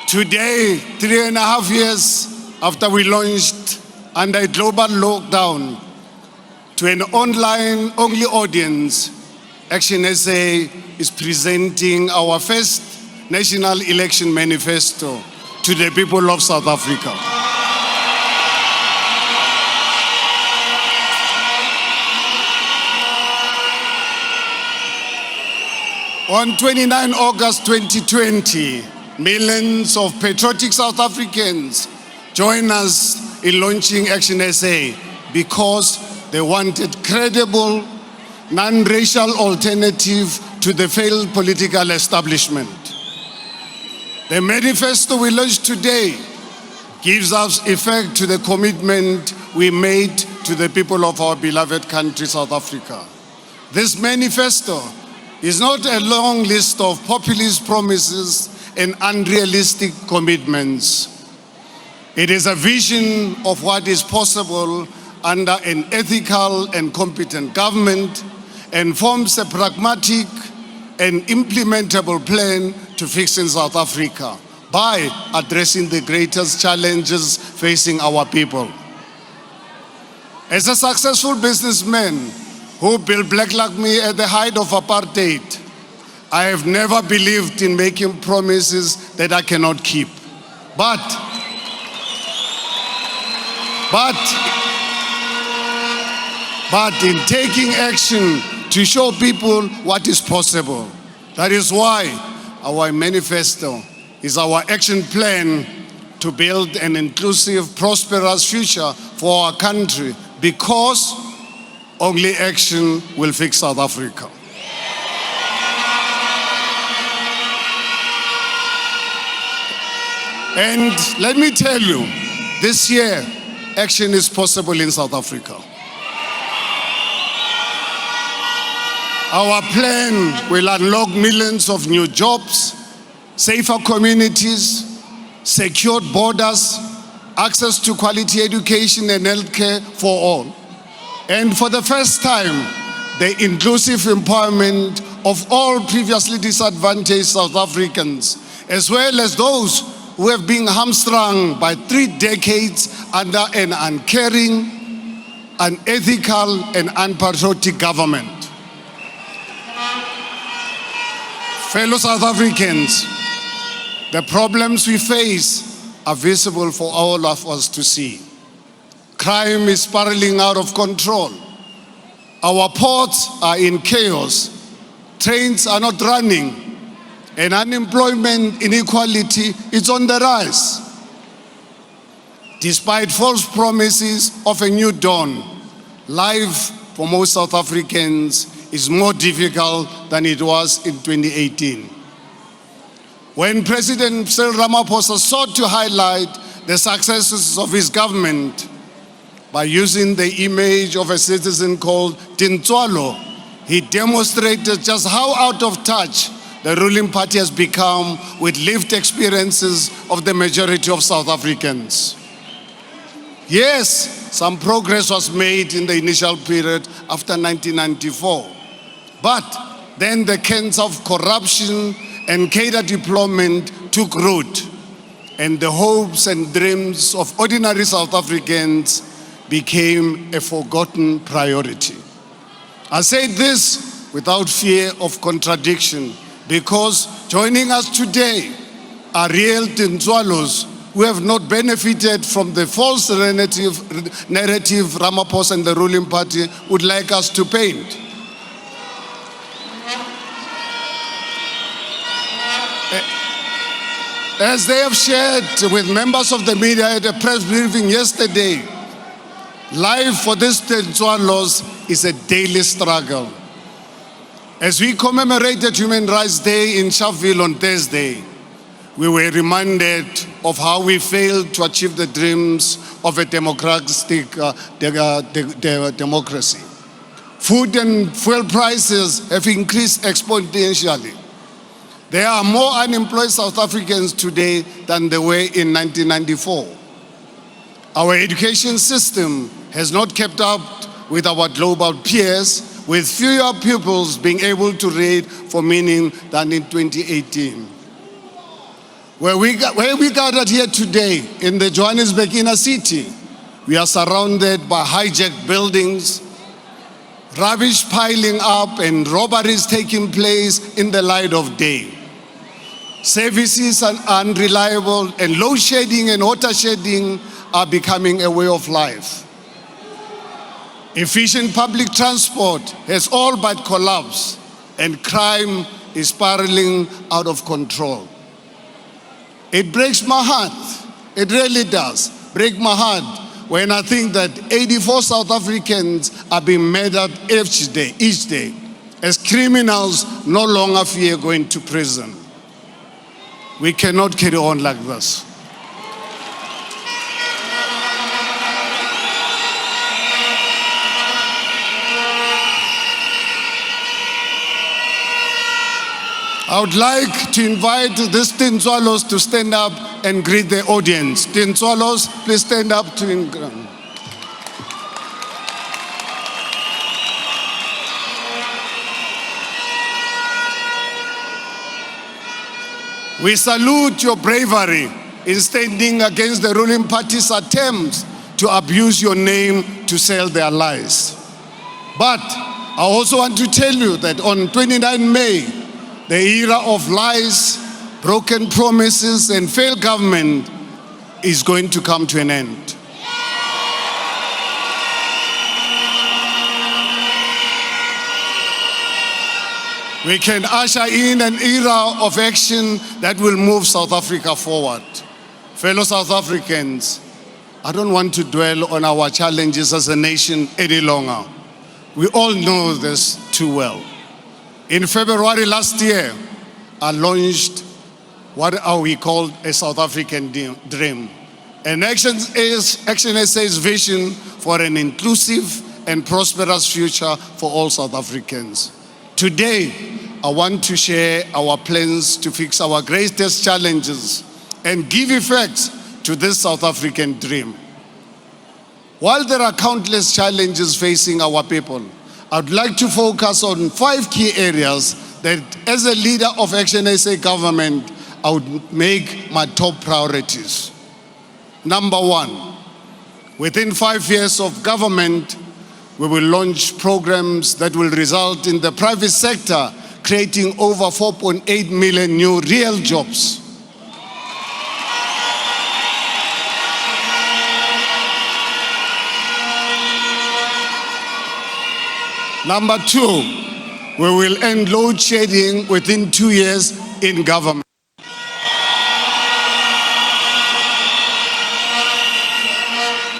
Today, 3.5 years after we launched under a global lockdown to an online-only audience, ActionSA is presenting our first national election manifesto to the people of South Africa. On 29 August 2020, millions of patriotic South Africans join us in launching ActionSA because they wanted credible, non-racial alternative to the failed political establishment. The manifesto we launched today gives us effect to the commitment we made to the people of our beloved country, South Africa. This manifesto is not a long list of populist promises and unrealistic commitments. It is a vision of what is possible under an ethical and competent government and forms a pragmatic and implementable plan to fix in South Africa by addressing the greatest challenges facing our people. As a successful businessman who built Black Like Me at the height of apartheid, I have never believed in making promises that I cannot keep. But in taking action to show people what is possible. That is why our manifesto is our action plan to build an inclusive, prosperous future for our country, because only action will fix South Africa. And let me tell you, this year, action is possible in South Africa. Our plan will unlock millions of new jobs, safer communities, secured borders, access to quality education and healthcare for all. And for the first time, the inclusive empowerment of all previously disadvantaged South Africans, as well as those who have been hamstrung by 3 decades under an uncaring, unethical, and unpatriotic government. Fellow South Africans, the problems we face are visible for all of us to see. Crime is spiraling out of control. Our ports are in chaos. Trains are not running. And unemployment inequality is on the rise. Despite false promises of a new dawn, life for most South Africans is more difficult than it was in 2018. When President Cyril Ramaphosa sought to highlight the successes of his government by using the image of a citizen called Tintswalo, He demonstrated just how out of touch the ruling party has become with lived experiences of the majority of South Africans. Yes, some progress was made in the initial period after 1994, but then the cancer of corruption and cadre deployment took root, and the hopes and dreams of ordinary South Africans became a forgotten priority. I say this without fear of contradiction, because joining us today are real Tintswalos who have not benefited from the false narrative Ramaphosa and the ruling party would like us to paint. As they have shared with members of the media at a press briefing yesterday, life for these Tintswalos is a daily struggle. As we commemorated Human Rights Day in Sharpeville on Thursday, we were reminded of how we failed to achieve the dreams of a democratic democracy. Food and fuel prices have increased exponentially. There are more unemployed South Africans today than there were in 1994. Our education system has not kept up with our global peers, with fewer pupils being able to read for meaning than in 2018. Where we gathered here today in the Johannesburg inner city, we are surrounded by hijacked buildings, rubbish piling up, and robberies taking place in the light of day. Services are unreliable, and load shedding and water shedding are becoming a way of life. Efficient public transport has all but collapsed, and crime is spiraling out of control. It breaks my heart. It really does break my heart when I think that 84 South Africans are being murdered each day, as criminals no longer fear going to prison. We cannot carry on like this. I would like to invite these Tintswalos to stand up and greet the audience. Tintswalos, please stand up to ground. We salute your bravery in standing against the ruling party's attempts to abuse your name to sell their lies. But I also want to tell you that on 29 May, the era of lies, broken promises, and failed government is going to come to an end. We can usher in an era of action that will move South Africa forward. Fellow South Africans, I don't want to dwell on our challenges as a nation any longer. We all know this too well. In February last year, I launched what we called a South African dream, an ActionSA's vision for an inclusive and prosperous future for all South Africans. Today, I want to share our plans to fix our greatest challenges and give effect to this South African dream. While there are countless challenges facing our people, I'd like to focus on 5 key areas that, as a leader of ActionSA government, I would make my top priorities. Number 1, within 5 years of government, we will launch programs that will result in the private sector creating over 4.8 million new real jobs. Number 2, we will end load shedding within 2 years in government.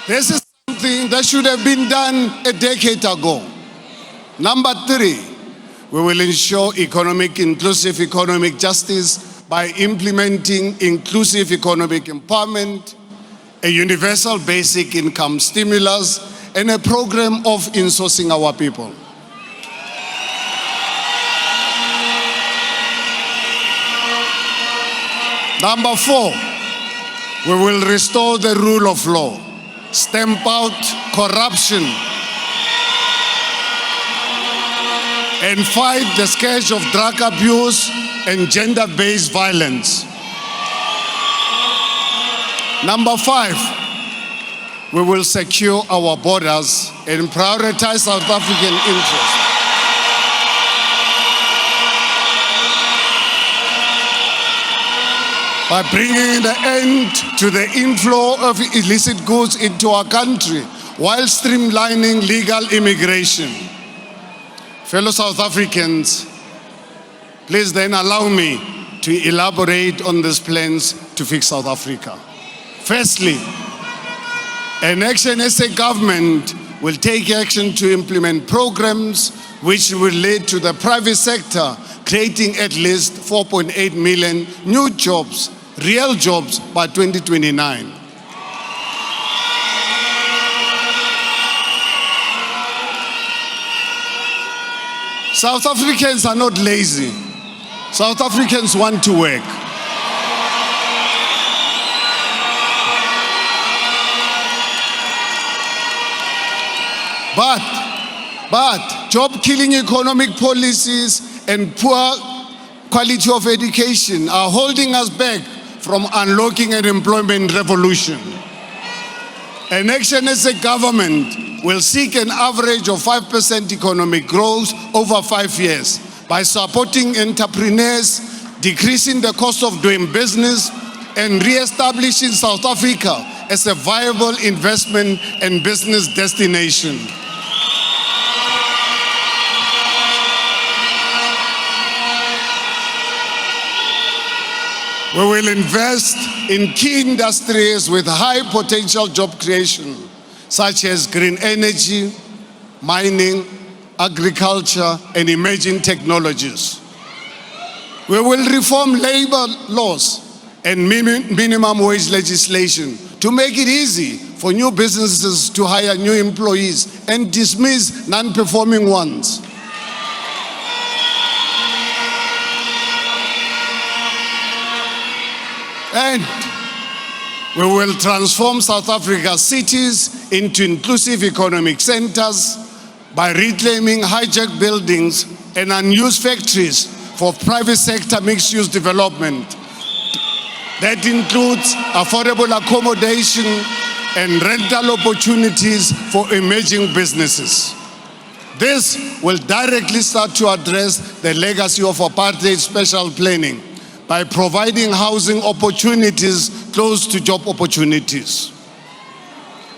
This is something that should have been done a decade ago. Number 3, we will ensure inclusive economic justice by implementing inclusive economic empowerment, a universal basic income stimulus, and a program of insourcing our people. Number 4, we will restore the rule of law, stamp out corruption, and fight the scourge of drug abuse and gender-based violence. Number 5, we will secure our borders and prioritize South African interests. By bringing the end to the inflow of illicit goods into our country while streamlining legal immigration. Fellow South Africans, please then allow me to elaborate on these plans to fix South Africa. Firstly, an ActionSA government will take action to implement programs which will lead to the private sector creating at least 4.8 million new jobs, real jobs, by 2029. South Africans are not lazy. South Africans want to work. But job-killing economic policies and poor quality of education are holding us back from unlocking an employment revolution. An ActionSA government will seek an average of 5% economic growth over 5 years by supporting entrepreneurs, decreasing the cost of doing business, and re-establishing South Africa as a viable investment and business destination. We will invest in key industries with high potential job creation, such as green energy, mining, agriculture, and emerging technologies. We will reform labor laws and minimum wage legislation to make it easy for new businesses to hire new employees and dismiss non-performing ones. And we will transform South Africa's cities into inclusive economic centers by reclaiming hijacked buildings and unused factories for private sector mixed-use development. That includes affordable accommodation and rental opportunities for emerging businesses. This will directly start to address the legacy of apartheid special planning by providing housing opportunities close to job opportunities.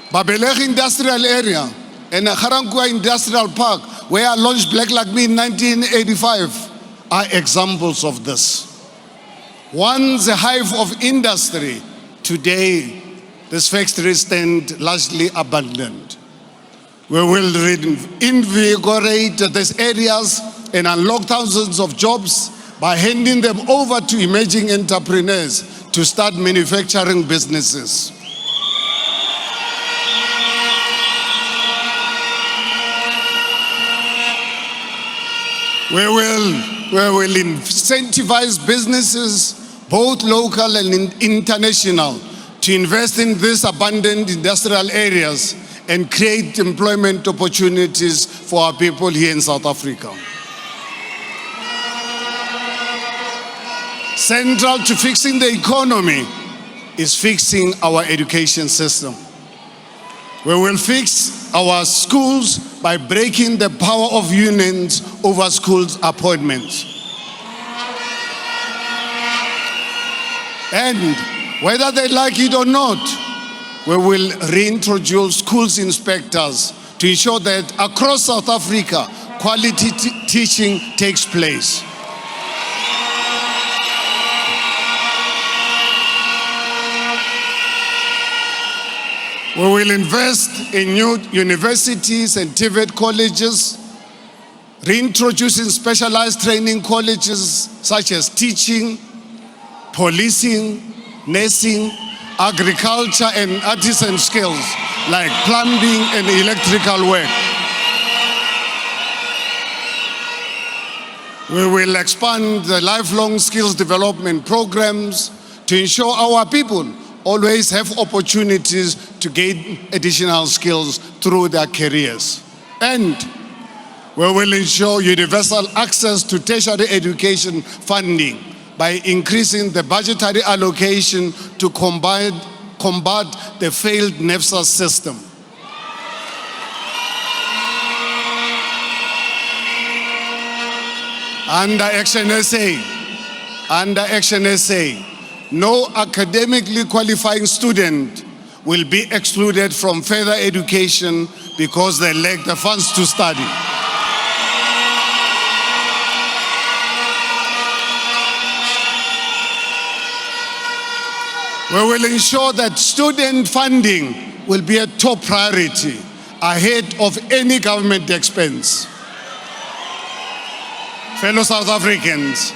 Babelege Industrial Area and Garankuwa Industrial Park, where I launched Black Like Me in 1985, are examples of this. Once a hive of industry, today these factories stand largely abandoned. We will reinvigorate these areas and unlock thousands of jobs by handing them over to emerging entrepreneurs to start manufacturing businesses. We will incentivize businesses, both local and international, to invest in these abandoned industrial areas and create employment opportunities for our people here in South Africa. Central to fixing the economy is fixing our education system. We will fix our schools by breaking the power of unions over schools appointments. And whether they like it or not, we will reintroduce schools inspectors to ensure that across South Africa, quality teaching takes place. We will invest in new universities and TVET colleges, reintroducing specialized training colleges such as teaching, policing, nursing, agriculture, and artisan skills like plumbing and electrical work. We will expand the lifelong skills development programs to ensure our people always have opportunities to gain additional skills through their careers. And we will ensure universal access to tertiary education funding by increasing the budgetary allocation to combat the failed NEFSA system. Under ActionSA, no academically qualifying student will be excluded from further education because they lack the funds to study. We will ensure that student funding will be a top priority ahead of any government expense. Fellow South Africans,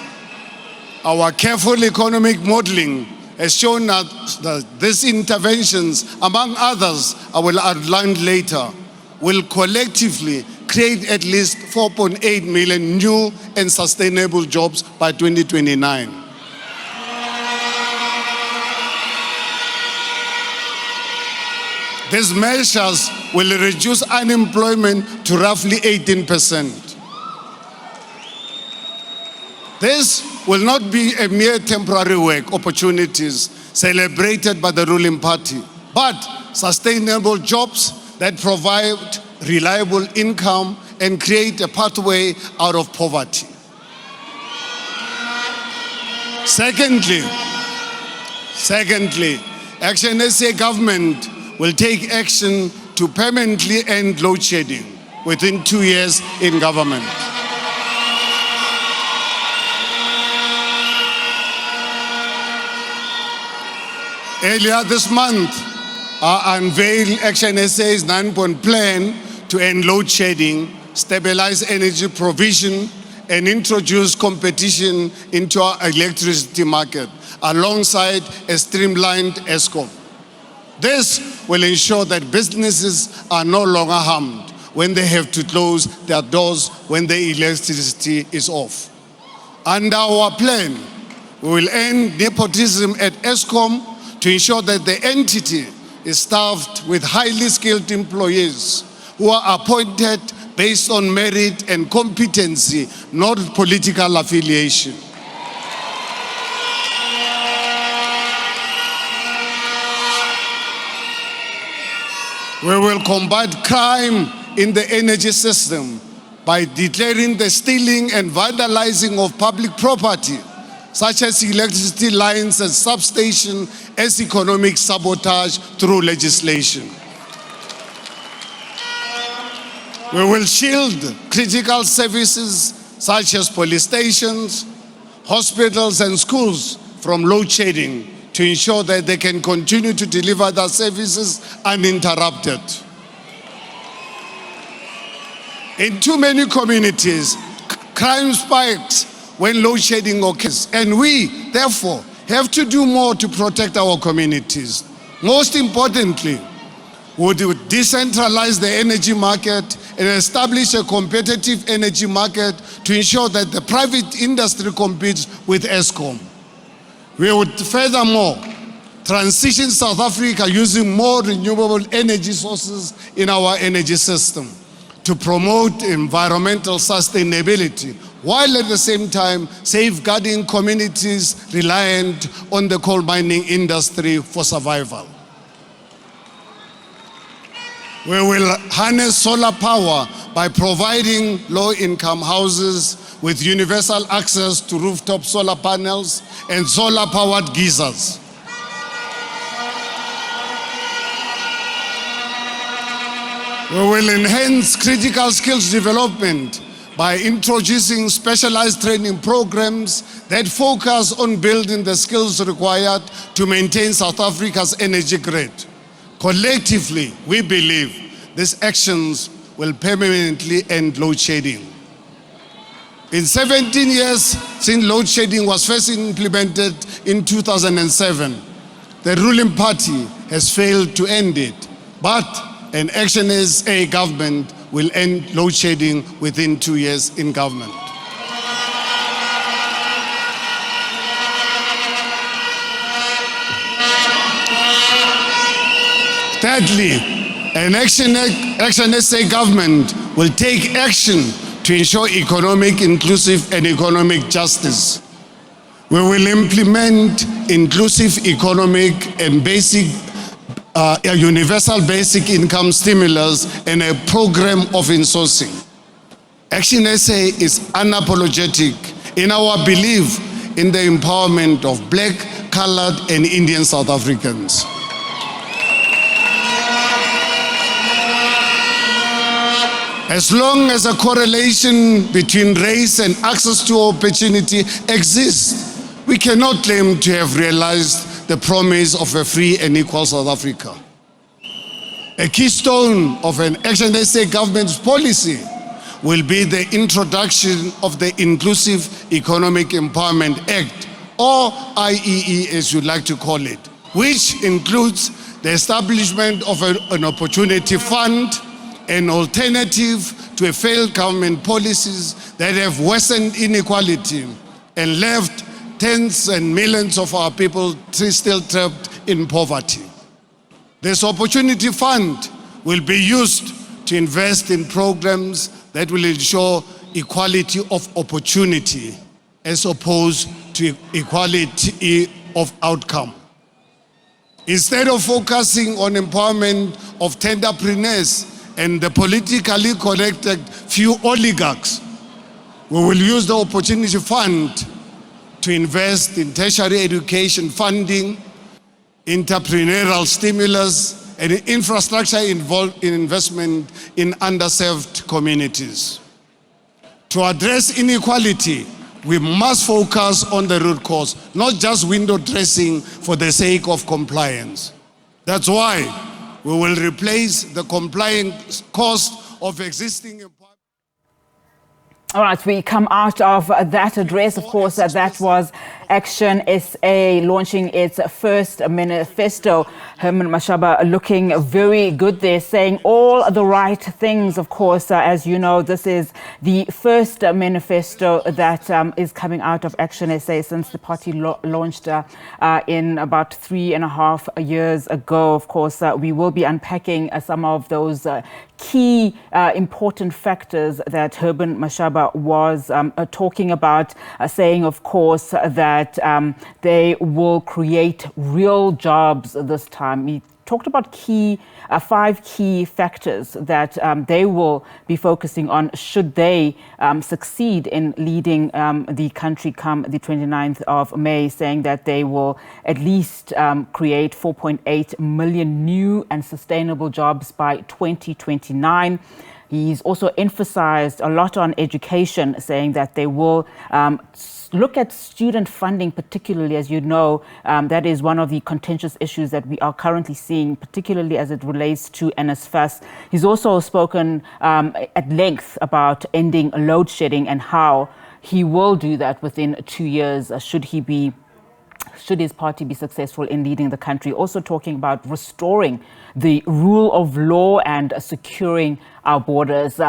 our careful economic modeling has shown us that these interventions, among others I will outline later, will collectively create at least 4.8 million new and sustainable jobs by 2029. These measures will reduce unemployment to roughly 18%. This will not be a mere temporary work opportunities celebrated by the ruling party, but sustainable jobs that provide reliable income and create a pathway out of poverty. Secondly, ActionSA government will take action to permanently end load shedding within 2 years in government. Earlier this month, I unveiled ActionSA's 9-point plan to end load shedding, stabilize energy provision, and introduce competition into our electricity market, alongside a streamlined ESCOM. This will ensure that businesses are no longer harmed when they have to close their doors when the electricity is off. Under our plan, we will end nepotism at ESCOM to ensure that the entity is staffed with highly skilled employees who are appointed based on merit and competency, not political affiliation. We will combat crime in the energy system by declaring the stealing and vandalizing of public property, such as electricity lines and substations, as economic sabotage through legislation. We will shield critical services such as police stations, hospitals and schools from load shedding to ensure that they can continue to deliver their services uninterrupted. In too many communities, crime spikes when load shedding occurs, and we, therefore, have to do more to protect our communities. Most importantly, we would decentralize the energy market and establish a competitive energy market to ensure that the private industry competes with ESCOM. We would furthermore transition South Africa using more renewable energy sources in our energy system to promote environmental sustainability, while at the same time safeguarding communities reliant on the coal mining industry for survival. We will harness solar power by providing low-income houses with universal access to rooftop solar panels and solar-powered geysers. We will enhance critical skills development by introducing specialized training programs that focus on building the skills required to maintain South Africa's energy grid. Collectively, we believe these actions will permanently end load shedding. In 17 years since load shedding was first implemented in 2007, the ruling party has failed to end it, but an ActionSA government will end load shedding within 2 years in government. Thirdly, an ActionSA government will take action to ensure economic inclusive and economic justice. We will implement inclusive economic and a universal basic income stimulus and a program of insourcing. ActionSA is unapologetic in our belief in the empowerment of Black, Colored, and Indian South Africans. As long as a correlation between race and access to opportunity exists, we cannot claim to have realized the promise of a free and equal South Africa. A keystone of an ActionSA government's policy will be the introduction of the Inclusive Economic Empowerment Act, or IEE as you'd like to call it, which includes the establishment of an opportunity fund, an alternative to a failed government policies that have worsened inequality and left tens and millions of our people still trapped in poverty. This opportunity fund will be used to invest in programs that will ensure equality of opportunity as opposed to equality of outcome. Instead of focusing on empowerment of tenderpreneurs and the politically connected few oligarchs, we will use the opportunity fund to invest in tertiary education funding, entrepreneurial stimulus, and infrastructure investment in underserved communities. To address inequality, we must focus on the root cause, not just window dressing for the sake of compliance. That's why we will replace the compliance cost of existing. All right, we come out of that address. Of course, that was ActionSA launching its first manifesto. Herman Mashaba looking very good there, saying all the right things. Of course, as you know, this is the first manifesto that is coming out of ActionSA since the party launched in about 3.5 years ago. Of course, we will be unpacking some of those key important factors that Herman Mashaba was talking about, saying, of course, that they will create real jobs this time. He talked about 5 key factors that they will be focusing on should they succeed in leading the country come the 29th of May, saying that they will at least create 4.8 million new and sustainable jobs by 2029. He's also emphasized a lot on education, saying that they will look at student funding, particularly, as you know, that is one of the contentious issues that we are currently seeing, particularly as it relates to NSFAS. He's also spoken at length about ending load shedding and how he will do that within 2 years, should his party be successful in leading the country. Also talking about restoring the rule of law and securing our borders.